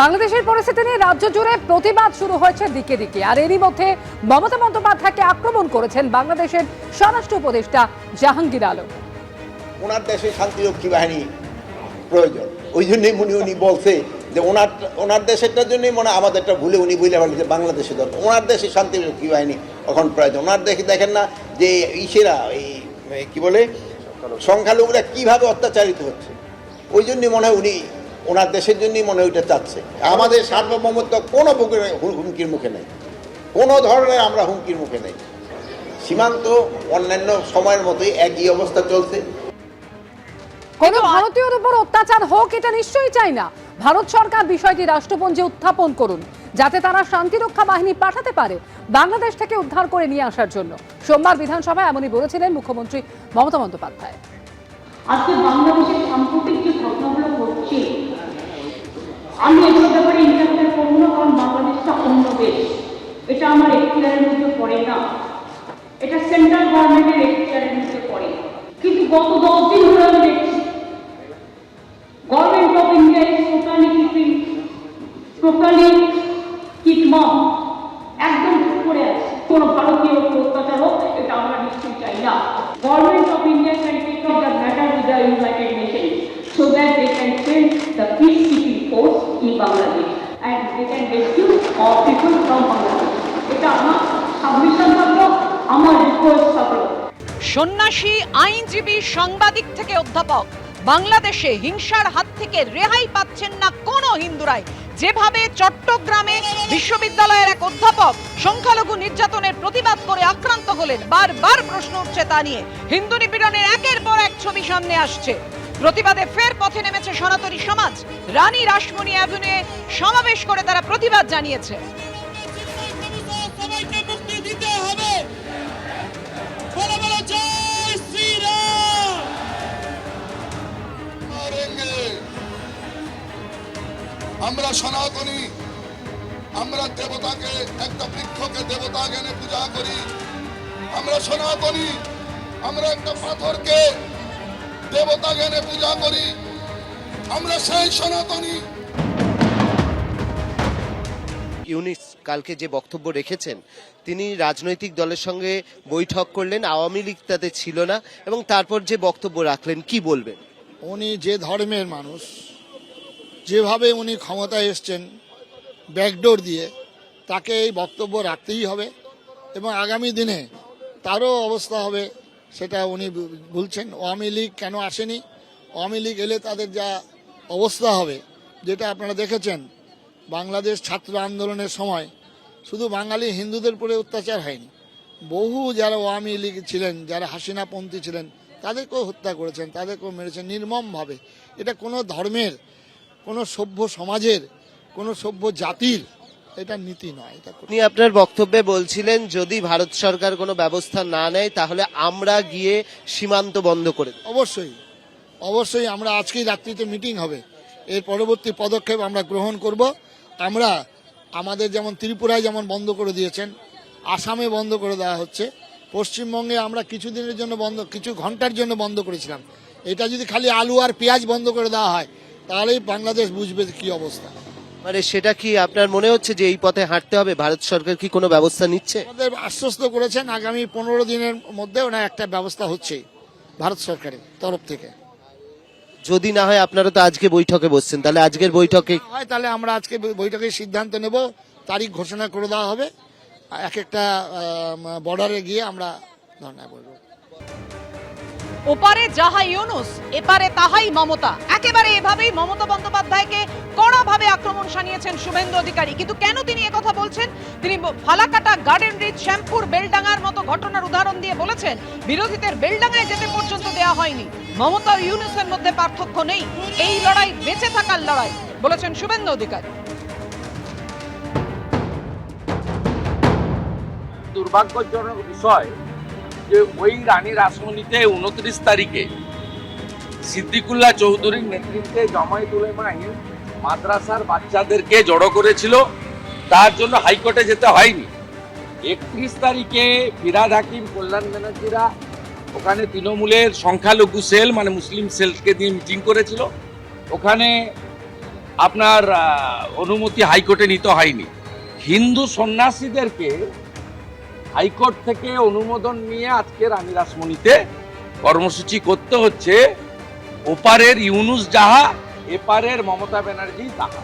বাংলাদেশের পরিস্থিতি নিয়ে রাজ্য জুড়ে প্রতিবাদ শুরু হয়েছে দিকে দিকে, আর এরই মধ্যে মমতা বন্দ্যোপাধ্যায়কে আক্রমণ করেছেন বাংলাদেশের স্বরাষ্ট্র উপদেষ্টা জাহাঙ্গীর আলম। ওনার দেশে শান্তিরক্ষী বাহিনী প্রয়োজন, ওই জন্যই উনি বলছে যে ওনার দেশেরটার জন্যই মনে আমাদেরটা ভুলে উনি বলে ফেলেছে বাংলাদেশে দরকার, ওনার দেশে শান্তিরক্ষী বাহিনী এখন প্রয়োজন। ওনার দেখেন না যে ইসেরা এই কি বলে সংখ্যালঘুরা কীভাবে অত্যাচারিত হচ্ছে, ওই জন্যই মনে হয় উনি ওনার দেশের জন্যই মনে হয় ওইটা চাচ্ছে। আমাদের সার্বভৌমত্ব কোনো হুমকির মুখে নেই, কোনো ধরনের আমরা হুমকির মুখে নেই। সীমান্ত অন্যান্য সময়ের মতোই একই অবস্থা চলছে। কোনো ভারতীয়র উপর অত্যাচার হোক এটা নিশ্চয়ই চাই না। ভারত সরকার বিষয়টি রাষ্ট্রপুঞ্জে উত্থাপন করুন, যাতে তারা শান্তিরক্ষা বাহিনী পাঠাতে পারে বাংলাদেশ থেকে উদ্ধার করে নিয়ে আসার জন্য। সোমবার বিধানসভায় এমনই বলেছিলেন মুখ্যমন্ত্রী মমতা বন্দ্যোপাধ্যায়। আজকে বাংলাদেশের সাম্প্রতিক যে ঘটনাগুলো ঘটছে, আমি এসব ব্যাপারে ইন্টারফেয়ার করবো না, কারণ বাংলাদেশটা অন্য দেশ, এটা আমার এখতিয়ারের মধ্যে পড়ে না, এটা সেন্ট্রাল গভর্নমেন্টের এখতিয়ারের মধ্যে পড়ে। কিন্তু গত 10 দিন ধরে আমি দেখছি government of India is totally কিটমম, একদম করে আছে। কোনো ভারতীয় অত্যাচার হোক এটা আমরা নিশ্চয়ই চাই না। Government of India can take up the matter with the United Nations so that they can send the peacekeeping force in Bangladesh and they can rescue all people from Bangladesh. এটা আমার সাবমিশন থাকলো, আমার request থাকলো। সন্ন্যাসী, আইনজীবী, সাংবাদিক থেকে অধ্যাপক, বাংলাদেশে হিংসার হাত থেকে রেহাই পাচ্ছেন না কোনো হিন্দুরাই। যেভাবে চট্টগ্রামে বিশ্ববিদ্যালয়ের এক অধ্যাপক সংখ্যালঘু নির্যাতনের প্রতিবাদ করে আক্রান্ত হলেন, বারবার প্রশ্ন উঠছে তা নিয়ে। হিন্দু নিপীড়নের একের পর এক ছবি সামনে আসছে। প্রতিবাদে ফের পথে নেমেছে সনাতনী সমাজ। রানী রাসমণি অ্যাভিনিউয়ে সমাবেশ করে তারা প্রতিবাদ জানিয়েছে। আমরা সনাতনী, আমরা দেবতাকে, একটা বৃক্ষকে দেবতা জ্ঞানে পূজা করি। আমরা সনাতনী, আমরা একটা পাথরকে দেবতা জ্ঞানে পূজা করি। আমরা সেই সনাতনী। ইউনিস কালকে যে বক্তব্য রেখেছেন, তিনি রাজনৈতিক দলের সঙ্গে বৈঠক করলেন, আওয়ামী লীগ তাতে ছিল না, এবং তারপর যে বক্তব্য রাখলেন, কি বলবেন? উনি যে ধর্মের মানুষ, যেভাবে উনি ক্ষমতায় এসছেন ব্যাকডোর দিয়ে, তাকে এই বক্তব্য রাখতেই হবে এবং আগামী দিনে তারও অবস্থা হবে সেটা উনি বলছেন। আওয়ামী লীগ কেন আসেনি, আওয়ামী লীগ এলে তাদের যা অবস্থা হবে, যেটা আপনারা দেখেছেন বাংলাদেশ ছাত্র আন্দোলনের সময় শুধু বাঙালি হিন্দুদের উপরে অত্যাচার হয়নি, বহু যারা আওয়ামী লীগ ছিলেন, যারা হাসিনাপন্থী ছিলেন, তাদেরকেও হত্যা করেছেন, তাদেরকেও মেরেছেন নির্মমভাবে। এটা কোনো ধর্মের, কোনো সভ্য সমাজের, কোনো সভ্য জাতির এটা নীতি নয়। আপনি আপনার বক্তব্যে বলছিলেন যদি ভারত সরকার কোনো ব্যবস্থা না নেয় তাহলে আমরা গিয়ে সীমান্ত বন্ধ করে দেব। অবশ্যই অবশ্যই আমরা আজকেই রাত্রিতে মিটিং হবে, এর পরবর্তী পদক্ষেপ আমরা গ্রহণ করব। আমরা আমাদের যেমন ত্রিপুরায় যেমন বন্ধ করে দিয়েছেন, আসামে বন্ধ করে দেওয়া হচ্ছে, পশ্চিমবঙ্গে আমরা কিছুদিনের জন্য বন্ধ, কিছু ঘন্টার জন্য বন্ধ করেছিলাম। এটা যদি খালি আলু আর পেঁয়াজ বন্ধ করে দেওয়া হয় তাহলেই বাংলাদেশ বুঝবে কি অবস্থা। মানে সেটা কি আপনার মনে হচ্ছে যে এই পথে হাঁটতে হবে? ভারত সরকার কি কোনো ব্যবস্থা নিচ্ছে? আমাদের আশ্বস্ত করেছেন আগামী 15 দিনের মধ্যে ওনার একটা ব্যবস্থা হচ্ছে ভারত সরকারের তরফ থেকে। যদি না হয়, আপনারা তো আজকে বৈঠকে বসছেন, তাহলে আজকের বৈঠকে হয় তাহলে আমরা আজকে বৈঠকে সিদ্ধান্ত নেব, তারিখ ঘোষণা করে দেওয়া হবে, এক একটা বর্ডারে গিয়ে আমরা ধর্ণা করব। ওপারে যাহা ইউনুস, এপারে তাহাই মমতা। একেবারে এভাবেই মমতা বন্দ্যোপাধ্যায়কে কড়াভাবে আক্রমণ শানিয়েছেন শুভেন্দু অধিকারী। কিন্তু কেন তিনি একথা বলছেন? তিনি ফালাকাটা, গার্ডেন রিচ, শ্যামপুর, বেলডাঙ্গার মতো ঘটনার উদাহরণ দিয়ে বলেছেন বিরোধীদের বেলডাঙ্গায় যেতে পর্যন্ত দেওয়া হয়নি। মমতা ও ইউনুসের মধ্যে পার্থক্য নেই, এই লড়াই বেঁচে থাকার লড়াই, বলেছেন শুভেন্দু অধিকারী। দুর্ভাগ্যজনক বিষয় যে ওই রানী রাসমণিতে 29 তারিখে সিদ্দিকুল্লাহ চৌধুরীর নেতৃত্বে জামায়াত উলামা হিন্দ মাদ্রাসার বাচ্চাদেরকে জড়ো করেছিল, তার জন্য হাইকোর্টে যেতে হয়নি। 31 তারিখে ফিরাদ হাকিম, কল্যাণ ব্যানার্জিরা ওখানে তৃণমূলের সংখ্যালঘু সেল মানে মুসলিম সেলকে দিয়ে মিটিং করেছিল। ওখানে আপনার অনুমতি হাইকোর্টে নিতে হয়নি। হিন্দু সন্ন্যাসীদেরকে হাইকোর্ট থেকে অনুমোদন নিয়ে আজকে রানী রাসমণিতে কর্মসূচি করতে হচ্ছে। ওপারের ইউনুস যাহা, এপারের মমতা ব্যানার্জি তাহা।